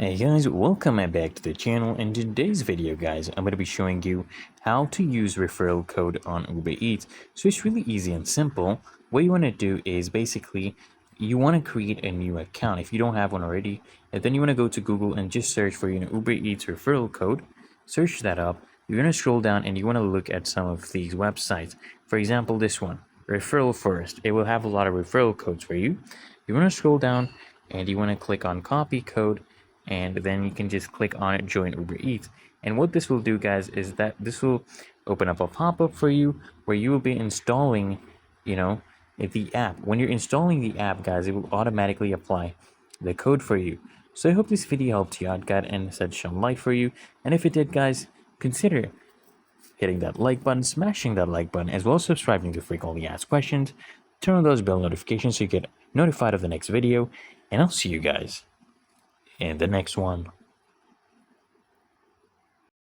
Hey guys, welcome back to the channel. In today's video guys, I'm going to be showing you how to use referral code on Uber Eats. So it's really easy and simple. What you want to do is basically you want to create a new account if you don't have one already, and then you want to go to Google and just search for Uber Eats referral code. Search that up. You're going to scroll down and you want to look at some of these websites. For example, this one, Referral First. It will have a lot of referral codes for you. You want to scroll down and you want to click on copy code, and then you can just click on it, join Uber Eats. And what this will do guys is that this will open up a pop-up for you where you will be installing the app. When you're installing the app guys, it will automatically apply the code for you. So I hope this video helped you out guys and set some light for you, and if it did guys, consider hitting that like button, smashing that like button, as well as subscribing to frequently asked questions. Turn on those bell notifications so you get notified of the next video, and I'll see you guys in the next one.